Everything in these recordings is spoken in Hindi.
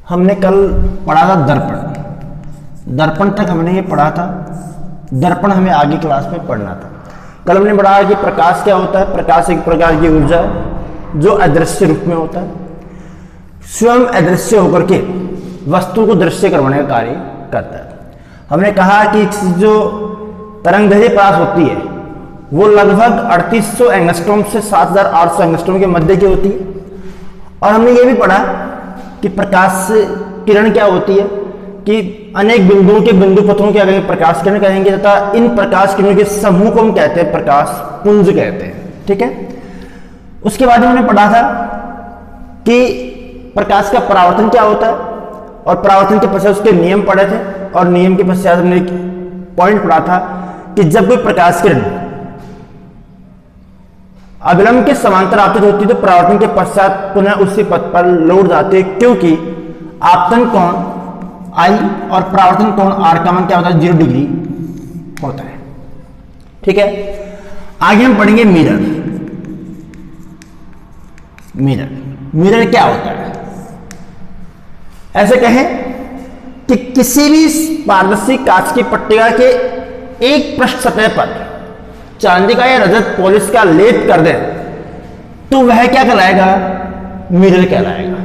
हमने कल पढ़ा था दर्पण। दर्पण तक हमने ये पढ़ा था, दर्पण हमें आगे क्लास में पढ़ना था। कल हमने पढ़ा कि प्रकाश क्या होता है। प्रकाश एक प्रकार की ऊर्जा है जो अदृश्य रूप में होता है, स्वयं अदृश्य होकर के वस्तु को दृश्य करवाने का कार्य करता है। हमने कहा कि जो तरंगदैर्घ्य प्रकाश होती है वो लगभग 3800 एंगस्ट्रॉम से 7800 एंगस्ट्रॉम के मध्य की होती है। और हमने ये भी पढ़ा कि प्रकाश किरण क्या होती है, कि अनेक बिंदुओं के बिंदु पथों के अगर प्रकाश किरण कहेंगे तथा इन प्रकाश किरणों के समूह को हम कहते हैं प्रकाश पुंज कहते हैं। ठीक है, उसके बाद हमने पढ़ा था कि प्रकाश का परावर्तन क्या होता है और परावर्तन के पश्चात उसके नियम पढ़े थे। और नियम के पश्चात हमने एक पॉइंट पढ़ा था कि जब कोई प्रकाश किरण अविलंब के समांतर आपतित होती है तो परावर्तन के पश्चात पुनः उसी पथ पर लौट जाते हैं, क्योंकि आपतन कोण आई और परावर्तन कोण आर का मान क्या होता है 0 डिग्री होता है। ठीक है, आगे हम पढ़ेंगे मिरर। मिरर मिरर क्या होता है? ऐसे कहें कि किसी भी पारदर्शी कांच की पट्टिका के एक पृष्ठ सतह पर चांदी का या रजत पॉलिश का लेप कर दें तो वह क्या कहलाएगा? मिरर कहलाएगा।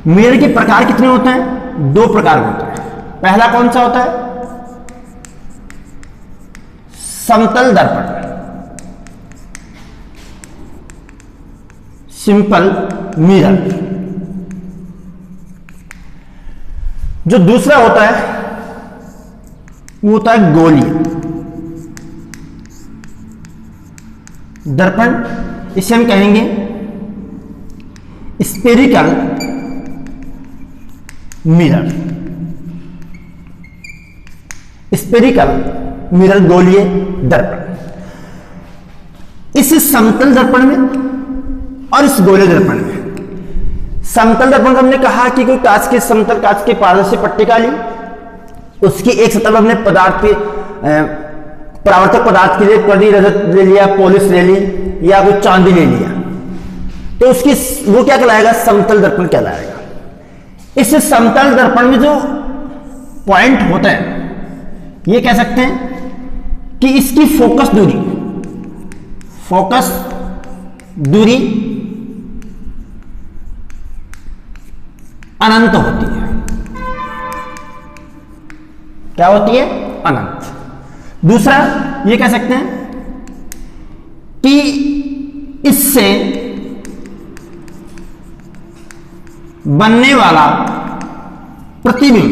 मिरर के प्रकार कितने होते हैं? 2 प्रकार होते हैं। पहला कौन सा होता है? समतल दर्पण, सिंपल मिरर। जो दूसरा होता है वो होता है गोलीय दर्पण। इसे हम कहेंगे स्फेरिकल मिरर। स्फेरिकल मिरर गोलीय दर्पण। इस समतल दर्पण में और इस गोलीय दर्पण में, समतल दर्पण हमने कहा कि कोई कांच के समतल कांच की पारदर्शी पट्टिका ली, उसकी एक सतह पर हमने परावर्तक पदार्थ के लिए कड़ी रजत ले लिया, पॉलिश ले ली या कोई चांदी ले लिया, तो उसकी वो क्या कहलाएगा? समतल दर्पण कहलाएगा। इस समतल दर्पण में जो पॉइंट होता है ये कह सकते हैं कि इसकी फोकस दूरी अनंत होती है। क्या होती है? अनंत। दूसरा ये कह सकते हैं कि इससे बनने वाला प्रतिबिंब,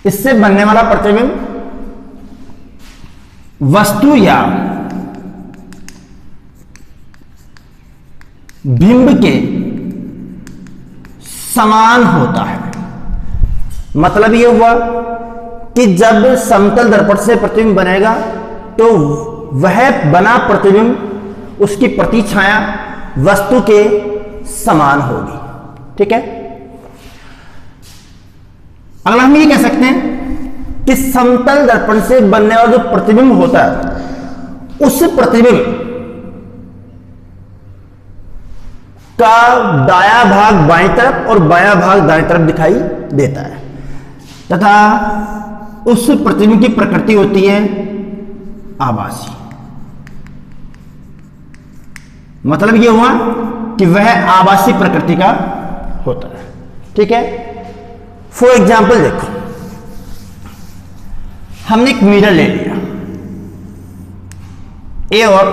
इससे बनने वाला प्रतिबिंब वस्तु या बिंब के समान होता है। मतलब ये हुआ कि जब समतल दर्पण से प्रतिबिंब बनेगा तो वह बना प्रतिबिंब, उसकी प्रतिछाया वस्तु के समान होगी। ठीक है, अगला हम ये कह सकते हैं कि समतल दर्पण से बनने वाला जो प्रतिबिंब होता है उस प्रतिबिंब का दायां भाग बाईं तरफ और बायां भाग दाईं तरफ दिखाई देता है, तथा उस प्रतिबिंब की प्रकृति होती है आभासी। मतलब यह हुआ कि वह आभासी प्रकृति का होता है। ठीक है, फॉर एग्जाम्पल देखो, हमने एक मिरर ले लिया ए और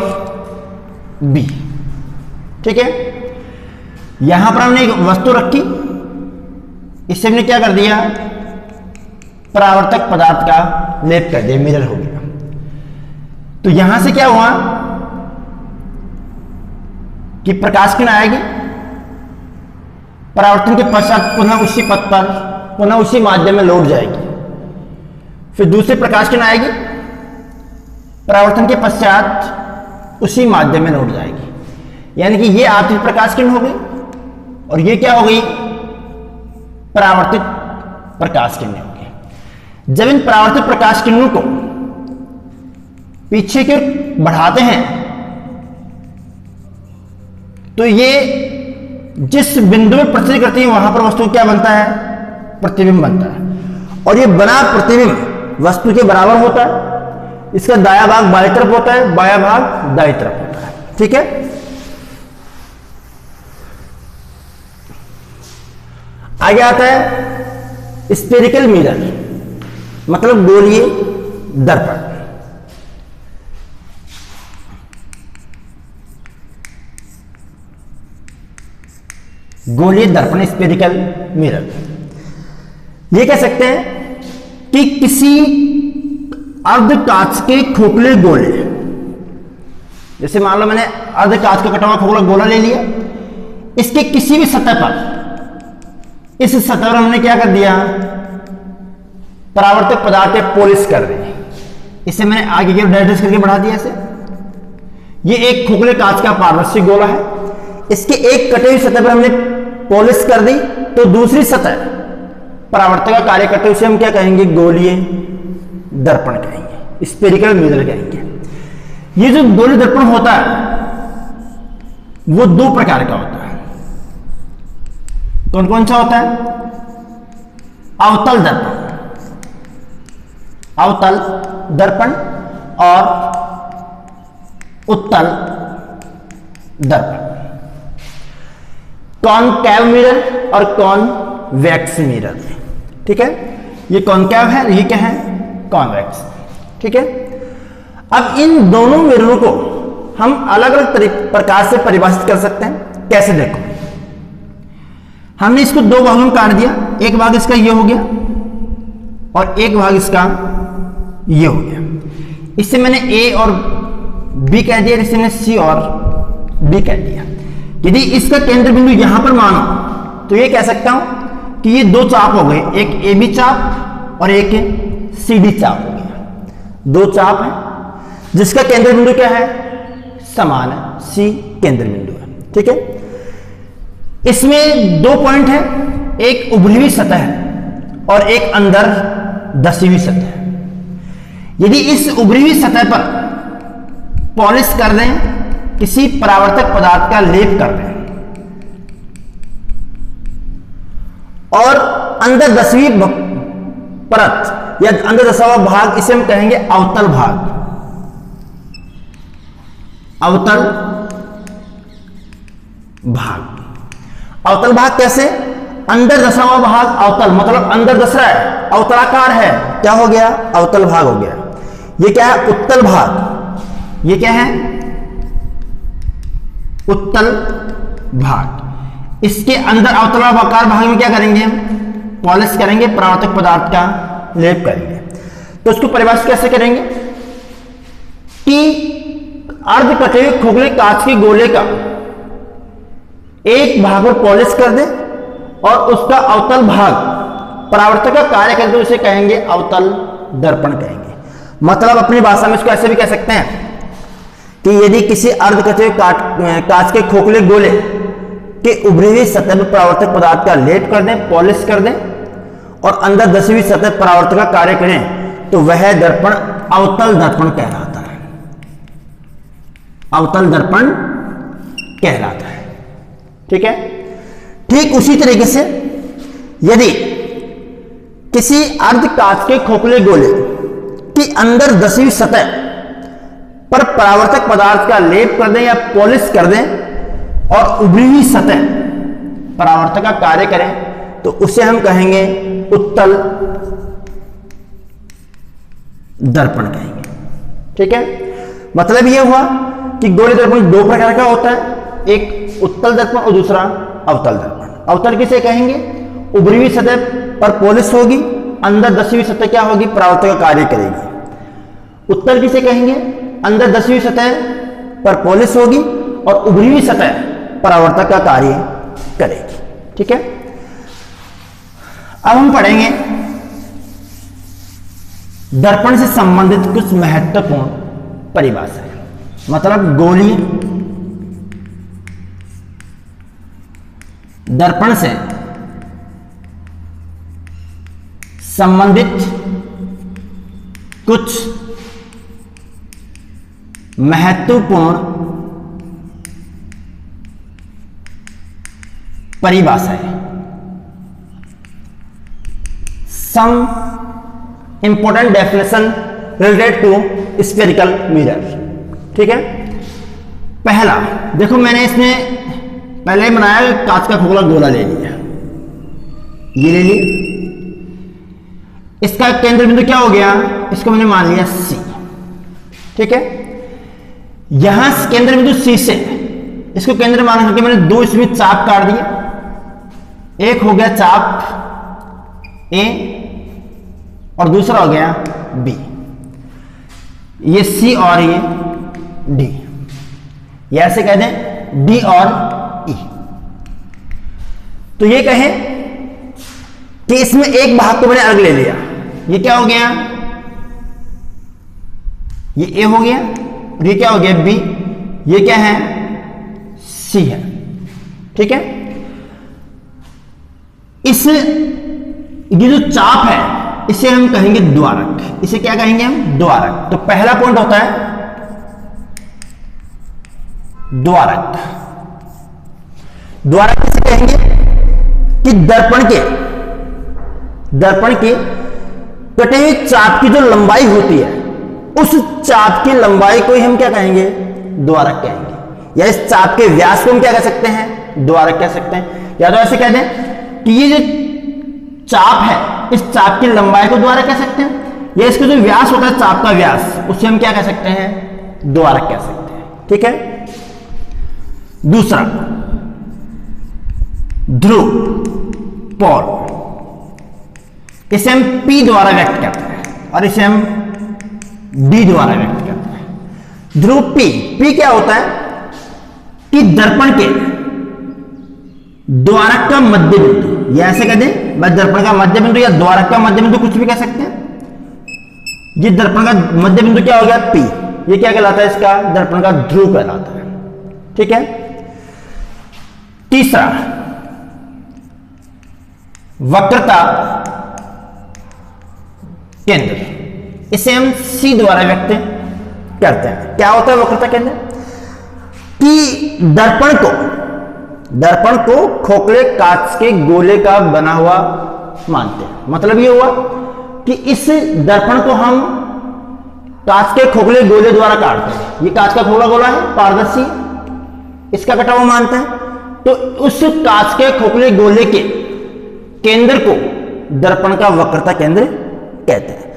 बी। ठीक है, यहां पर हमने एक वस्तु रखी, इससे हमने क्या कर दिया? परावर्तक पदार्थ का लेप कर दिया, मिरर हो गया। तो यहां से क्या हुआ कि प्रकाश किरण आएगी, परावर्तन के पश्चात पुनः उसी पथ पर, पुनः उसी माध्यम में लौट जाएगी। फिर दूसरी प्रकाश किरण आएगी, परावर्तन के पश्चात उसी माध्यम में लौट जाएगी। यानी कि ये आपतित प्रकाश किरण हो गई और ये क्या हो गई? परावर्तित प्रकाश किरण हो गई। जब इन परावर्तित प्रकाश किरणों को पीछे की ओर बढ़ाते हैं तो ये जिस बिंदु में प्रतिच्छेद करती है वहां पर वस्तु क्या बनता है, प्रतिबिंब बनता है। और ये बना प्रतिबिंब वस्तु के बराबर होता है, इसका दायां भाग बाईं तरफ होता है, बायां भाग दाईं तरफ होता है। ठीक है, आगे आता है स्फेरिकल मिरर, मतलब गोलीय दर्पण। गोलीय दर्पण, स्फेरिकल मिरर, ये कह सकते हैं कि किसी अर्ध कांच के खोखले गोले, जैसे मान लो मैंने अर्ध कांच का कटा हुआ खोखला गोला ले लिया, इसके किसी भी सतह पर, इस सतह पर हमने क्या कर दिया, परावर्तक पदार्थ पॉलिश कर दी। इसे मैंने आगे की डायरेक्ट करके बढ़ा दिया इसे। ये एक खोखले कांच का पारदर्शी गोला है, इसके एक कटे हुई सतह पर हमने पॉलिश कर दी, तो दूसरी सतह परावर्तक का कार्य करते हुए उसे हम क्या कहेंगे, गोलीय दर्पण कहेंगे, स्फेरिकल मिरर कहेंगे। ये जो गोलीय दर्पण होता है वो दो प्रकार का होता है। कौन कौन सा होता है? अवतल दर्पण, अवतल दर्पण और उत्तल दर्पण। कॉनकैव मिरर और कॉन्वेक्स मिरर। ठीक है, ये कॉनकैव है, ये क्या है, कॉन्वेक्स। ठीक है, अब इन दोनों मिररों को हम अलग अलग प्रकार से परिभाषित कर सकते हैं। कैसे? देखो, हमने इसको दो भागों में काट दिया, एक भाग इसका ये हो गया और एक भाग इसका ये हो गया। इससे मैंने ए और बी कह दिया, इससे मैंने सी और डी कह दिया। यदि इसका केंद्र बिंदु यहां पर मानो तो ये कह सकता हूं कि ये दो चाप हो गए, एक ए बी चाप और एक सी डी चाप हो गया। दो चाप है जिसका केंद्र बिंदु क्या है, समान है, सी केंद्र बिंदु है। ठीक है, इसमें दो पॉइंट है, एक उभरी हुई सतह है और एक अंदर धसी हुई सतह है। यदि इस उभरी हुई सतह पर पॉलिश कर दें, किसी परावर्तक पदार्थ का लेप कर दें और अंदर धसी हुई परत या अंदर धसा हुआ भाग, इसे हम कहेंगे अवतल भाग। अवतल भाग, अवतल भाग कैसे? अंदर धसा हुआ भाग अवतल, मतलब अंदर धस रहा है, अवतलाकार है, क्या हो गया, अवतल भाग हो गया। ये क्या है, उत्तल भाग। ये क्या है, उत्तल भाग। इसके अंदर अवतलाकार भाग में क्या करेंगे, पॉलिश करेंगे, परावर्तक पदार्थ का लेप करेंगे। तो उसको परिभाषित कैसे करेंगे कि अर्ध कटे हुए खोखले कांच के गोले का एक भाग पर पॉलिश कर दे और उसका अवतल भाग परावर्तक का कार्य करते उसे कहेंगे अवतल दर्पण कहेंगे। मतलब अपनी भाषा में इसको ऐसे भी कह सकते हैं कि यदि किसी अर्ध कटे हुए कांच के खोखले गोले के उभरी हुई सतह पर परावर्तक पदार्थ का लेप कर दें, पॉलिश कर दें और अंदर धसी हुई सतह परावर्तक का कार्य करें, तो वह दर्पण अवतल दर्पण कहलाता है। अवतल दर्पण कहलाता है। ठीक है, ठीक उसी तरीके से यदि किसी अर्ध कांच के खोखले गोले की अंदर धसी हुई सतह पर परावर्तक पदार्थ का लेप कर दें या पॉलिश कर दें और उभरी हुई सतह परावर्तक का कार्य करें, तो उसे हम कहेंगे उत्तल दर्पण कहेंगे। ठीक है, मतलब यह हुआ कि गोलीय दर्पण दो प्रकार का होता है, एक उत्तल दर्पण और दूसरा अवतल दर्पण। अवतल किसे कहेंगे, उभरी हुई सतह पर पॉलिश होगी, अंदर धसी हुई सतह क्या होगी, परावर्तक का कार्य करेगी। उत्तल किसे कहेंगे, अंदर धसी हुई सतह पर पॉलिश होगी और उभरी हुई सतह परावर्तक का कार्य करेगी। ठीक है, अब हम पढ़ेंगे दर्पण से संबंधित कुछ महत्वपूर्ण परिभाषाएं। मतलब गोलीय दर्पण से संबंधित कुछ महत्वपूर्ण परिभाषाएं, some important definition related to spherical mirror. ठीक है, पहला देखो, मैंने इसमें पहले बनाया कांच का खोखला गोला ले लिया, ये ले लिया, इसका केंद्र बिंदु क्या हो गया, इसको मैंने मान लिया C। ठीक है, यहां केंद्र बिंदु C से इसको केंद्र मान करके मैंने दो इसमें चाप काट दिया, एक हो गया चाप A और दूसरा हो गया B, ये C और ये D, ये ऐसे कह दें D और E। तो ये कहें कि इसमें एक भाग को मैंने अलग ले लिया, ये क्या हो गया, ये A हो गया और ये क्या हो गया B, ये क्या है C है। ठीक है, इस ये जो चाप है इसे हम कहेंगे द्वारक, इसे क्या कहेंगे हम, द्वारक। तो पहला पॉइंट होता है द्वारक। द्वारक किसे कहेंगे कि दर्पण के कटे हुए चाप की जो लंबाई होती है, उस चाप की लंबाई को ही हम क्या कहेंगे, द्वारक कहेंगे, या इस चाप के व्यास को हम क्या कह सकते हैं, द्वारक कह सकते हैं। या तो ऐसे कह दें कि ये जो चाप है इस चाप की लंबाई को द्वारक कह सकते हैं, या इसका जो व्यास होता है चाप का व्यास, उसे हम क्या कह सकते हैं, द्वारक कह सकते हैं। ठीक है, दूसरा ध्रुव, पोल, इसे हम P द्वारा व्यक्त करते हैं और इसे हम D द्वारा व्यक्त करते हैं। ध्रुव P क्या होता है कि दर्पण के द्वारक का मध्य बिंदु, या ऐसे कह दें बस दर्पण का मध्य बिंदु या द्वारक का मध्य बिंदु, कुछ भी कह सकते हैं। ये दर्पण का मध्य बिंदु क्या हो गया P, ये क्या कहलाता है, इसका दर्पण का ध्रुव कहलाता है। ठीक है, तीसरा वक्रता केंद्र, इसे हम C द्वारा व्यक्त करते हैं। क्या होता है वक्रता केंद्र, कि दर्पण को खोखले कांच के गोले का बना हुआ मानते हैं। मतलब ये हुआ कि इस दर्पण को हम कांच के खोखले गोले द्वारा काटते हैं। ये कांच का खोखला गोला है, पारदर्शी, इसका कटा हुआ मानते हैं। तो उस कांच के खोखले गोले के केंद्र को दर्पण का वक्रता केंद्र कहते हैं।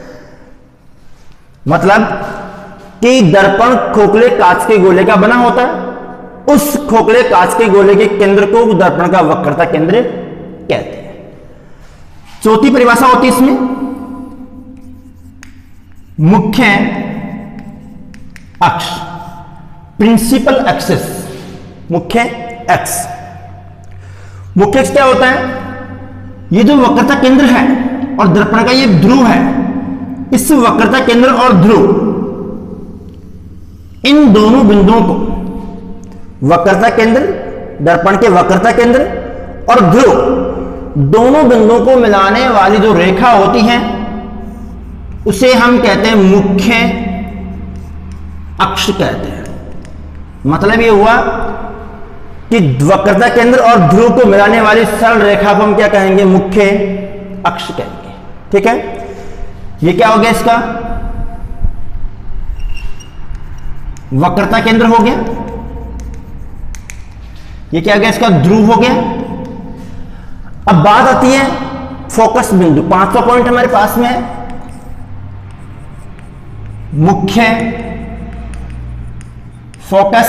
मतलब कि दर्पण खोखले कांच के गोले का बना होता है, उस खोखले कांच के गोले के केंद्र को दर्पण का वक्रता केंद्र कहते हैं। चौथी परिभाषा होती है इसमें मुख्य अक्ष, प्रिंसिपल एक्सिस, मुख्य अक्ष। मुख्य अक्ष क्या होता है, ये जो वक्रता केंद्र है और दर्पण का ये ध्रुव है, इस वक्रता केंद्र और ध्रुव, इन दोनों बिंदुओं को वक्रता केंद्र, दर्पण के वक्रता केंद्र और ध्रुव, दोनों बिंदुओं को मिलाने वाली जो रेखा होती है उसे हम कहते हैं मुख्य अक्ष कहते हैं। मतलब ये हुआ कि वक्रता केंद्र और ध्रुव को मिलाने वाली सरल रेखा को हम क्या कहेंगे, मुख्य अक्ष कहेंगे। ठीक है, ये क्या हो गया, इसका वक्रता केंद्र हो गया, ये क्या हो गया, इसका ध्रुव हो गया। अब बात आती है फोकस बिंदु, 5वां पॉइंट हमारे पास में है मुख्य फोकस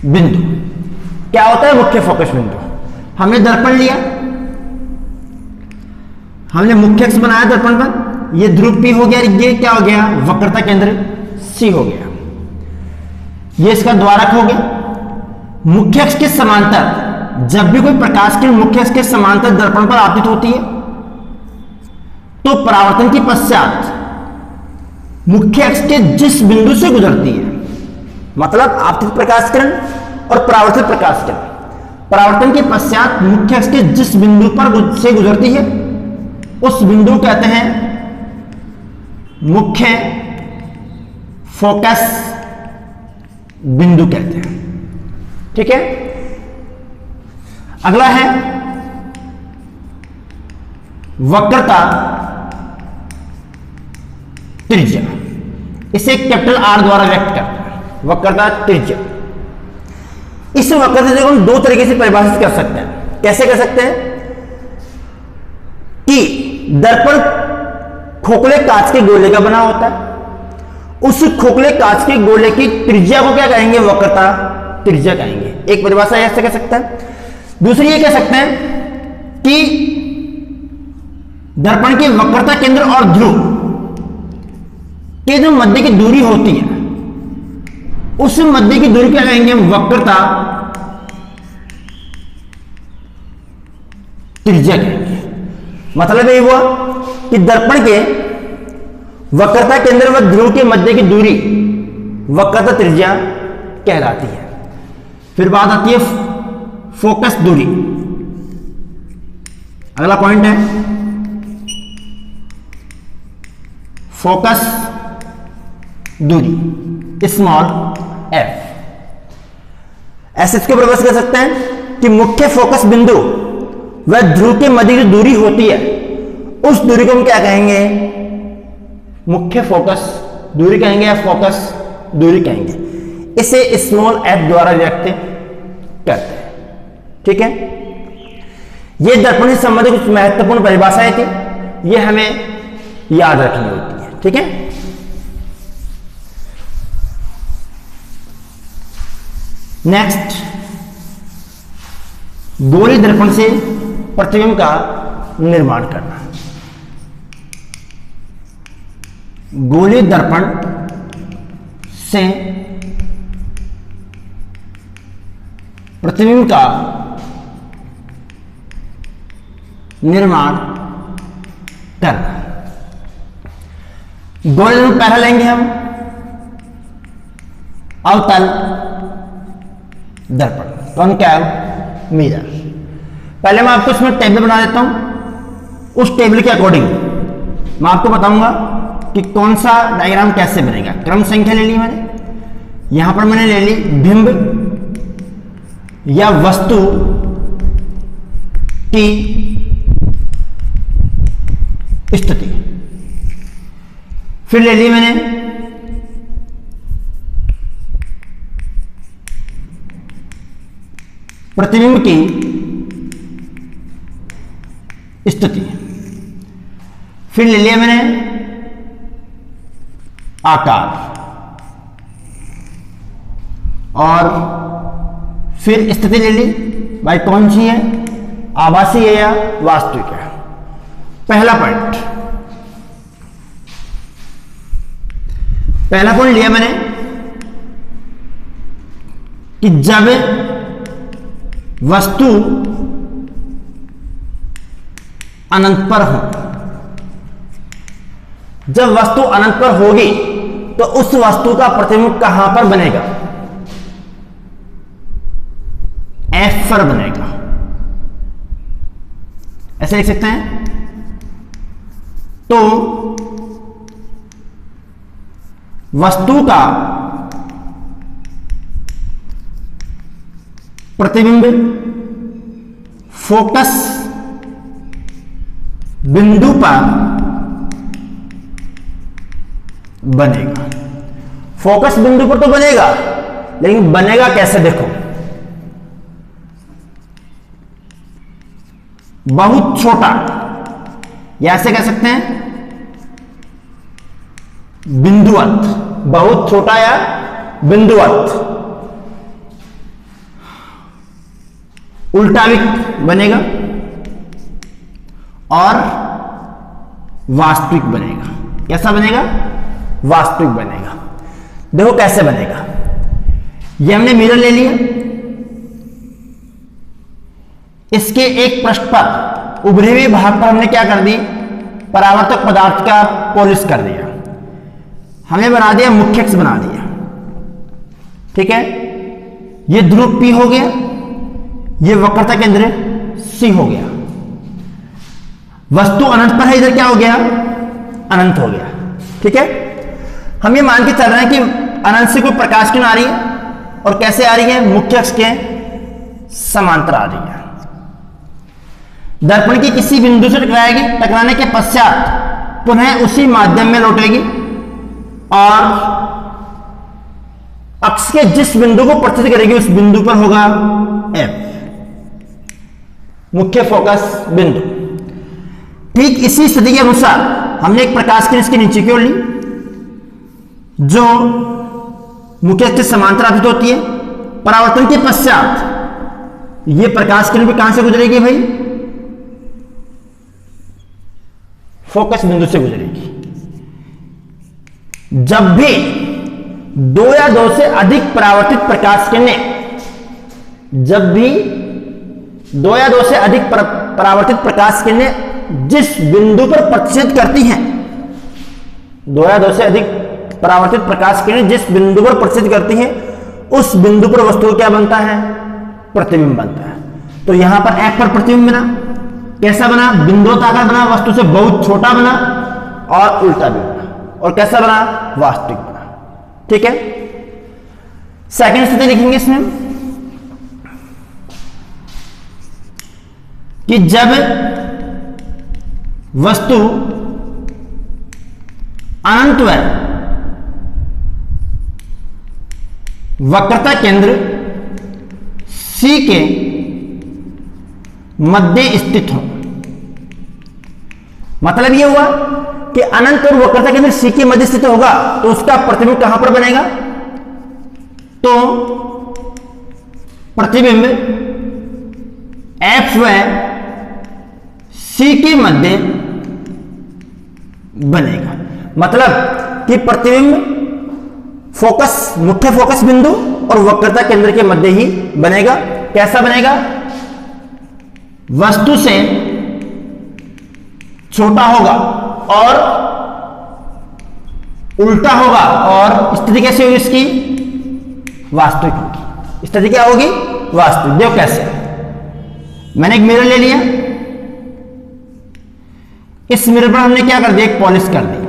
बिंदु। क्या होता है मुख्य फोकस बिंदु, हमने दर्पण लिया, हमने मुख्य अक्ष बनाया दर्पण पर, ये ध्रुव P हो गया, ये क्या हो गया, वक्रता केंद्र C हो गया, ये इसका द्वारक हो गया। मुख्य अक्ष के समांतर, जब भी कोई प्रकाश किरण मुख्य अक्ष के समांतर दर्पण पर आपतित होती है तो परावर्तन के पश्चात मुख्य अक्ष के जिस बिंदु से गुजरती है, मतलब आपतित प्रकाश किरण और परावर्तित प्रकाश किरण, परावर्तन के पश्चात मुख्य अक्ष के जिस बिंदु पर से गुजरती है उस बिंदु कहते हैं मुख्य फोकस बिंदु कहते हैं। ठीक है, अगला है वक्रता त्रिज्या, इसे कैपिटल आर द्वारा व्यक्त करते हैं, वक्रता त्रिज्या। इस वक्रता को हम दो तरीके से परिभाषित कर सकते हैं। कैसे कर सकते हैं कि दर्पण खोखले कांच के गोले का बना होता है, उस खोखले कांच के गोले की त्रिज्या को क्या कहेंगे, वक्रता त्रिज्या कहेंगे। एक परिभाषा ऐसे कह सकते हैं। दूसरी ये कह सकते हैं कि दर्पण की वक्रता केंद्र और ध्रुव के जो मध्य की दूरी होती है, उस मध्य की दूरी क्या कहेंगे, वक्रता त्रिज्या कहेंगे। मतलब ये हुआ कि दर्पण के वक्रता केंद्र व ध्रुव के मध्य की दूरी वक्रता त्रिज्या कहलाती है। फिर बात आती है फोकस दूरी। अगला पॉइंट है फोकस दूरी, स्मॉल एफ। ऐसे इसके परिभाषित कर सकते हैं कि मुख्य फोकस बिंदु व ध्रुव के मध्य की दूरी होती है, उस दूरी को हम क्या कहेंगे, मुख्य फोकस दूरी कहेंगे या फोकस दूरी कहेंगे। इसे स्मॉल एफ द्वारा व्यक्त करते हैं। ठीक है, ये दर्पण से संबंधित कुछ महत्वपूर्ण परिभाषाएं थी, ये हमें याद रखनी होती है। ठीक है, नेक्स्ट, गोलीय दर्पण से प्रतिबिंब का निर्माण करना। गोलीय दर्पण से प्रतिबिंब का निर्माण करना। गोलीय दर्पण पहला लेंगे हम अवतल दर्पण, कॉनकेव मिरर। पहले मैं आपको इसमें टेबल बना देता हूं, उस टेबल के अकॉर्डिंग मैं आपको बताऊंगा कि कौन सा डायग्राम कैसे बनेगा। क्रम संख्या ले ली मैंने, यहां पर मैंने ले ली बिंब या वस्तु की स्थिति, फिर ले ली मैंने प्रतिबिंब की स्थिति, फिर ले लिया मैंने आकार, और फिर स्थिति ले ली भाई कौन सी है, आभासी है या वास्तविक है। पहला पॉइंट, पहला पॉइंट लिया मैंने कि जब वस्तु अनंत पर हो, जब वस्तु अनंत पर होगी तो उस वस्तु का प्रतिबिंब कहां पर बनेगा, एफ पर बनेगा। ऐसे लिख सकते हैं। तो वस्तु का प्रतिबिंब फोकस बिंदु पर बनेगा। फोकस बिंदु पर तो बनेगा, लेकिन बनेगा कैसे, देखो बहुत छोटा, या ऐसे कह सकते हैं बिंदुवत, बहुत छोटा या बिंदुवत, उल्टा भी बनेगा और वास्तविक बनेगा। कैसा बनेगा, वास्तविक बनेगा। देखो कैसे बनेगा। ये हमने मिरर ले लिया, इसके एक पृष्ठ पर उभरे हुए भाग पर हमने क्या कर दी, परावर्तक पदार्थ का पॉलिश कर दिया, हमने बना दिया मुख्य अक्ष बना दिया। ठीक है, ये ध्रुव P हो गया, ये वक्रता केंद्र C हो गया। वस्तु अनंत पर है, इधर क्या हो गया, अनंत हो गया। ठीक है, हम ये मान के चल रहे हैं कि अनंत से कोई प्रकाश किरण आ रही है, और कैसे आ रही है, मुख्य अक्ष के समांतर आ रही है। दर्पण की किसी बिंदु से टकराएगी, टकराने के पश्चात पुनः उसी माध्यम में लौटेगी और अक्ष के जिस बिंदु को प्रतिच्छेद करेगी उस बिंदु पर होगा F, मुख्य फोकस बिंदु। ठीक इसी स्थिति के अनुसार हमने एक प्रकाश किरण इसके नीचे की ओर ली जो मुख्य अक्ष से समांतर आपतित होती है। परावर्तन के पश्चात यह प्रकाश किरण भी कहां से गुजरेगी भाई? फोकस बिंदु से गुजरेगी। जब भी दो या दो से अधिक परावर्तित प्रकाश किरणें, जब भी दो या दो से अधिक परावर्तित प्रकाश किरणें जिस बिंदु पर प्रतिच्छेद करती हैं, दो या दो से अधिक परावर्तित प्रकाश किरणें जिस बिंदु पर प्रतिच्छेद करती हैं उस बिंदु पर वस्तु क्या बनता है? प्रतिबिंब बनता है। तो यहां पर F पर प्रतिबिंब बना, कैसा बना? बिंदुताकार बना, वस्तु से बहुत छोटा बना और उल्टा भी बना। और कैसा बना? वास्तविक बना। ठीक है, सेकंड स्थिति लिखेंगे इसमें कि जब वस्तु अनंत वक्रता केंद्र C के मध्य स्थित हो। मतलब यह हुआ कि अनंत और वक्रता केंद्र C के मध्य स्थित होगा तो उसका प्रतिबिंब कहां पर बनेगा? तो प्रतिबिंब F व C के मध्य बनेगा। मतलब कि प्रतिबिंब फोकस, मुख्य फोकस बिंदु और वक्रता केंद्र के मध्य ही बनेगा। कैसा बनेगा? वस्तु से छोटा होगा और उल्टा होगा और स्थिति कैसी होगी इसकी? वास्तविक होगी। स्थिति क्या होगी? वास्तविक। देखो कैसे, मैंने एक मिरर ले लिया, इस मिरर पर हमने क्या कर दिया? एक पॉलिश कर दी।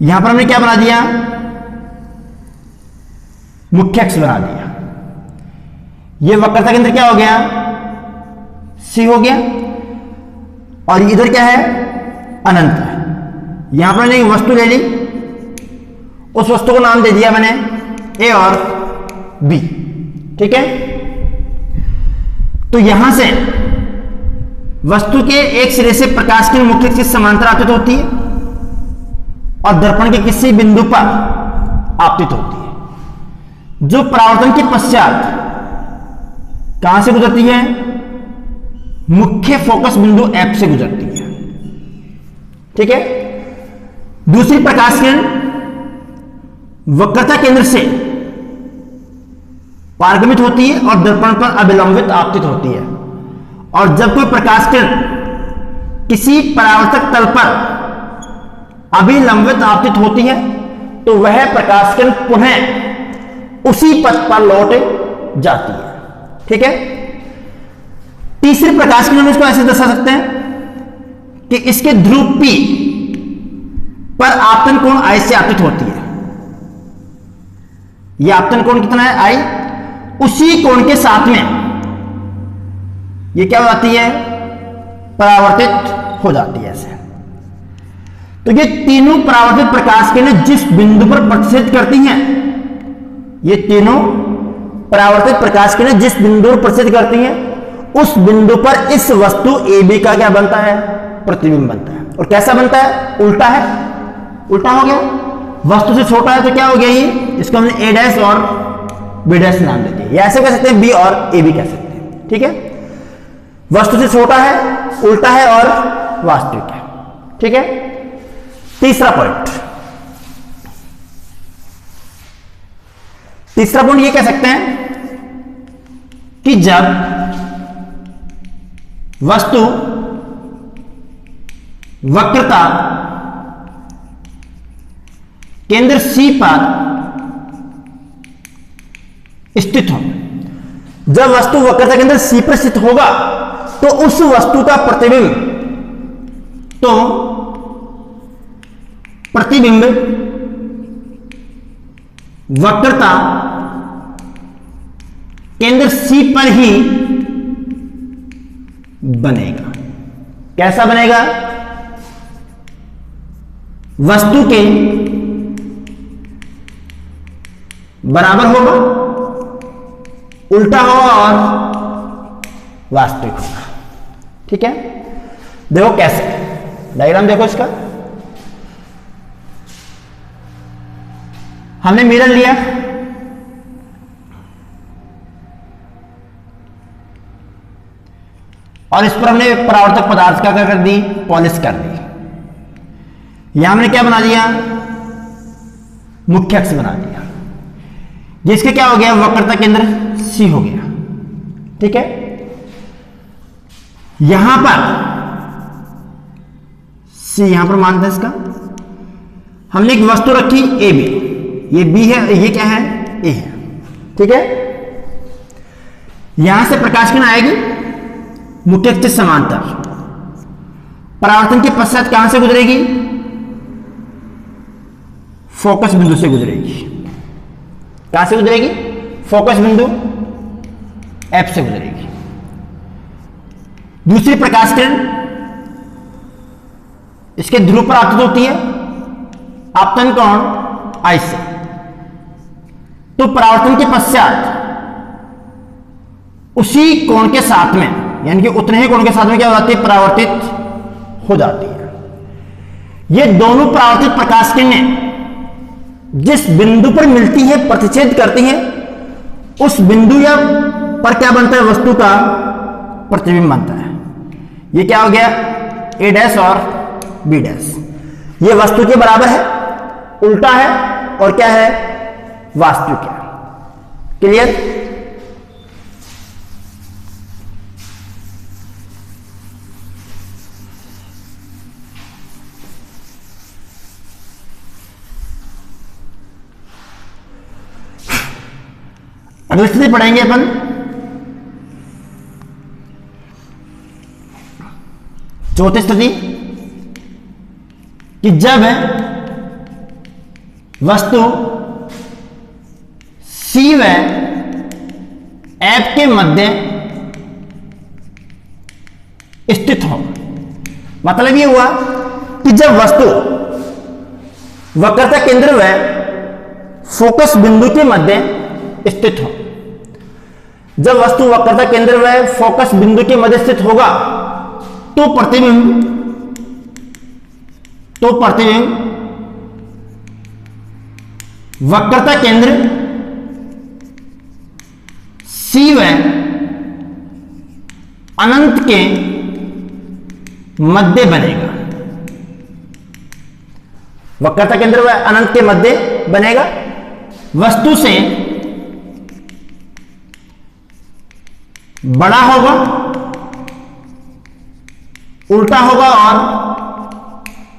यहां पर हमने क्या बना दिया? मुख्य अक्ष बना दिया। यह वक्रता केंद्र क्या हो गया? C हो गया और इधर क्या है? अनंत है। यहां पर मैंने एक वस्तु ले ली, उस वस्तु को नाम दे दिया मैंने A और B। ठीक है, तो यहां से वस्तु के एक सिरे से प्रकाश की मुख्य अक्ष से समांतर आपतित होती है और दर्पण के किसी बिंदु पर आपतित होती है जो परावर्तन के पश्चात कहां से गुजरती है? मुख्य फोकस बिंदु F से गुजरती है। ठीक है, दूसरी प्रकाश किरण वक्रता केंद्र से पारगमित होती है और दर्पण पर अभिलंबित आपतित होती है। और जब कोई प्रकाश किरण किसी परावर्तक तल पर अभिलंबित आपतित होती है तो वह प्रकाश किरण पुनः उसी पथ पर लौट जाती है। ठीक है, तीसरी प्रकाश किरण इसको ऐसे दर्शा सकते हैं कि इसके ध्रुव P पर आपतन कोण I से आपतित होती है। यह आपतन कोण कितना है? I। उसी कोण के साथ में यह क्या हो जाती है? परावर्तित हो जाती है ऐसे। तो ये तीनों परावर्तित प्रकाश किरणें जिस बिंदु पर प्रतिच्छेद करती हैं, ये तीनों परावर्तित प्रकाश किरणें जिस बिंदु पर प्रतिच्छेद करती हैं उस बिंदु पर इस वस्तु AB का क्या बनता है? प्रतिबिंब बनता है। और कैसा बनता है? उल्टा है। उल्टा हो गया, वस्तु से छोटा है तो क्या हो गया? ये इसको हमने A' और B' नाम दे दिया। या ऐसे कह सकते हैं B और AB कह सकते हैं। ठीक है, वस्तु से छोटा है, उल्टा है और वास्तविक है। ठीक है, तीसरा पॉइंट, तीसरा पॉइंट ये कह सकते हैं कि जब वस्तु वक्रता केंद्र C पर स्थित हो, जब वस्तु वक्रता केंद्र C पर स्थित होगा तो उस वस्तु का प्रतिबिंब वक्रता केंद्र C पर ही बनेगा। कैसा बनेगा? वस्तु के बराबर होगा, उल्टा होगा और वास्तविक होगा। ठीक है, देखो कैसे, डायग्राम देखो इसका। हमने मिरर लिया और इस पर हमने परावर्तक पदार्थ का क्या कर दी? पॉलिश कर दी। यहां हमने क्या बना दिया? मुख्य अक्ष बना दिया, जिसके क्या हो गया? वक्रता केंद्र C हो गया। ठीक है, यहां पर C यहां पर मानते हैं इसका। हमने एक वस्तु रखी AB, ये B है, ये क्या है? A है। ठीक है, यहां से प्रकाश किरण आएगी मुख्य अक्ष से समांतर, परावर्तन के पश्चात कहां से गुजरेगी? फोकस बिंदु से गुजरेगी। कहां से गुजरेगी? फोकस बिंदु F से गुजरेगी। दूसरी प्रकाश किरण इसके ध्रुव पर आपतित होती है, आपतन कोण I से। तो परावर्तन के पश्चात उसी कोण के साथ में, यानी कि उतने ही कोण के साथ में क्या हो जाती है? परावर्तित हो जाती है। ये दोनों परावर्तित प्रकाश किरणें जिस बिंदु पर मिलती है, प्रतिच्छेद करती हैं, उस बिंदु या पर क्या बनता है? वस्तु का प्रतिबिंब बनता है। ये क्या हो गया? A डैश और B डैश। ये वस्तु के बराबर है, उल्टा है और क्या है? वास्तविक है। क्लियर? अगली स्थिति पढ़ेंगे अपन चौथी स्थिति, कि जब वस्तु C व F के मध्य स्थित हो। मतलब ये हुआ कि जब वस्तु वक्रता केंद्र व फोकस बिंदु के मध्य स्थित हो। जब वस्तु वक्रता केंद्र व फोकस बिंदु के मध्य स्थित होगा तो प्रतिबिंब वक्रता केंद्र C व अनंत के मध्य बनेगा। वक्रता केंद्र व अनंत के मध्य बनेगा। वस्तु से बड़ा होगा, उल्टा होगा और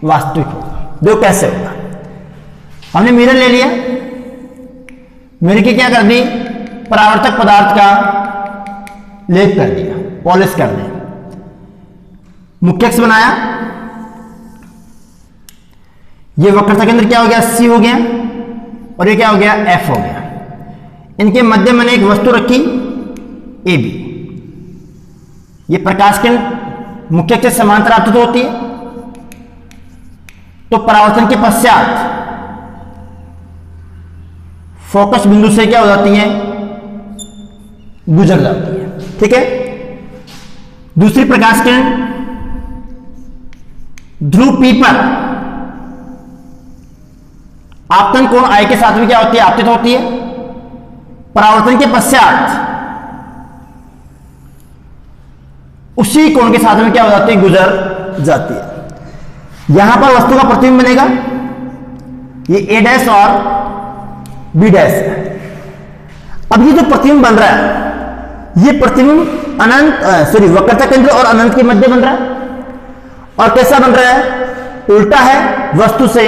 वास्तविक होगा। देखो कैसे होगा। हमने मिरर ले लिया, मिरर की क्या कर दी? परावर्तक पदार्थ का लेप कर दिया, पॉलिश कर दिया, मुख्य अक्ष बनाया। ये वक्रता केंद्र क्या हो गया? C हो गया और ये क्या हो गया? F हो गया। इनके मध्य मैंने एक वस्तु रखी AB। ये प्रकाश किरण मुख्य अक्ष से समांतर आपतित होती है, तो परावर्तन के पश्चात फोकस बिंदु से क्या हो जाती है? गुजर जाती है। ठीक है, दूसरी प्रकाश किरण ध्रुव P पर आपतन कोण I के साथ में क्या होती है? आपतित होती है। परावर्तन के पश्चात उसी कोण के साथ में क्या हो जाती है? गुजर जाती है। यहां पर वस्तु का प्रतिबिंब बनेगा, ये A डैश और B डैश है। अब ये जो प्रतिबिंब बन रहा है, ये प्रतिबिंब वक्रता केंद्र और अनंत के मध्य बन रहा है। और कैसा बन रहा है? उल्टा है, वस्तु से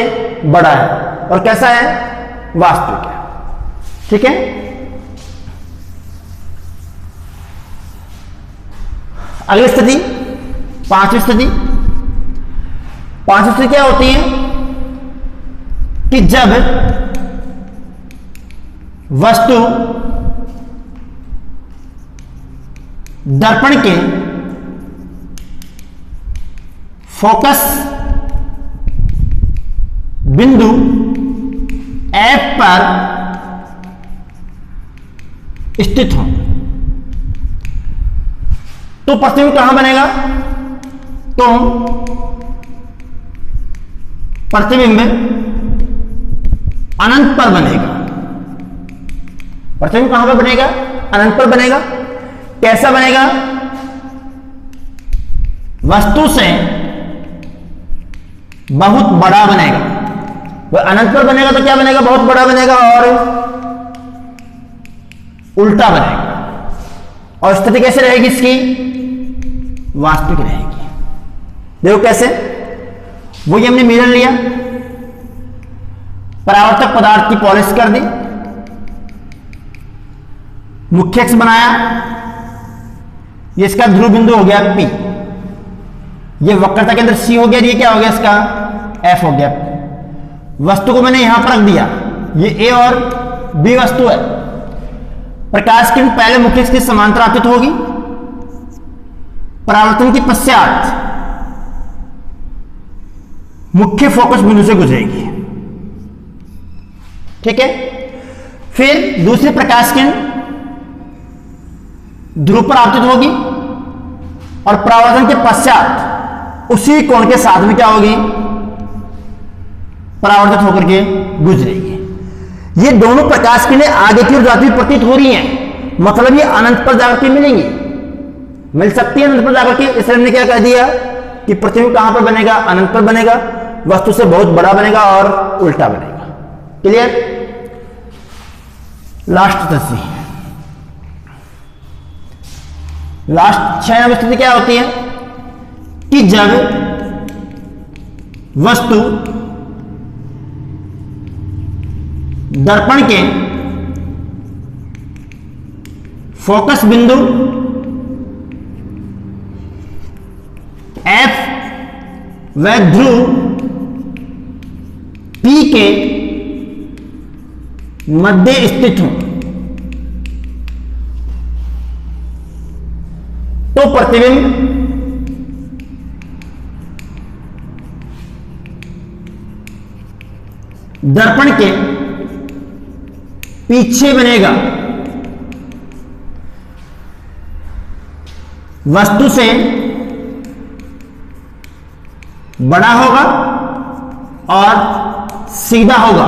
बड़ा है। और कैसा है? वास्तविक है। ठीक है, अगली स्थिति पांचवी स्थिति। पांचवी स्थिति क्या होती है? कि जब वस्तु दर्पण के फोकस बिंदु F पर स्थित हो तो प्रतिबिंब कहां बनेगा? तो प्रतिबिंब अनंत पर बनेगा। प्रतिबिंब कहां पर बनेगा? अनंत पर बनेगा। कैसा बनेगा? वस्तु से बहुत बड़ा बनेगा। वह अनंत पर बनेगा तो क्या बनेगा? बहुत बड़ा बनेगा और उल्टा बनेगा। और स्थिति कैसे रहेगी इसकी? वास्तविक रहेगी। देखो कैसे, वही हमने मिरर लिया, परावर्तक पदार्थ की पॉलिश कर दी, मुख्य अक्ष बनाया, ये इसका ध्रुव बिंदु हो गया P, ये वक्रता के अंदर C हो गया, ये क्या हो गया? इसका F हो गया। वस्तु को मैंने यहां पर रख दिया, ये A और B वस्तु है। प्रकाश किरण पहले मुख्य अक्ष के समांतर आपतित होगी, परावर्तन के पश्चात मुख्य फोकस बिंदु से गुजरेगी। ठीक है। फिर दूसरी प्रकाश किरण ध्रुव पर आपतित होगी और परावर्तन के पश्चात उसी कोण के साथ में क्या होगी? परावर्तित होकर के गुजरेगी। ये दोनों प्रकाश किरणें आगे की ओर जाती हुई प्रतीत हो रही हैं, मतलब ये अनंत पर जाकर के मिलेंगी, मिल सकती है अनंत पर जाकर के। इसलिए हमने क्या कह दिया कि प्रतिबिंब कहां पर बनेगा? अनंत पर बनेगा, वस्तु से बहुत बड़ा बनेगा और उल्टा बनेगा। क्लियर? लास्ट तस्वीर, लास्ट 6 नंबर स्थिति क्या होती है कि जब वस्तु दर्पण के फोकस बिंदु F व ध्रुव P के मध्य स्थित हो तो प्रतिबिंब दर्पण के पीछे बनेगा, वस्तु से बड़ा होगा और सीधा होगा।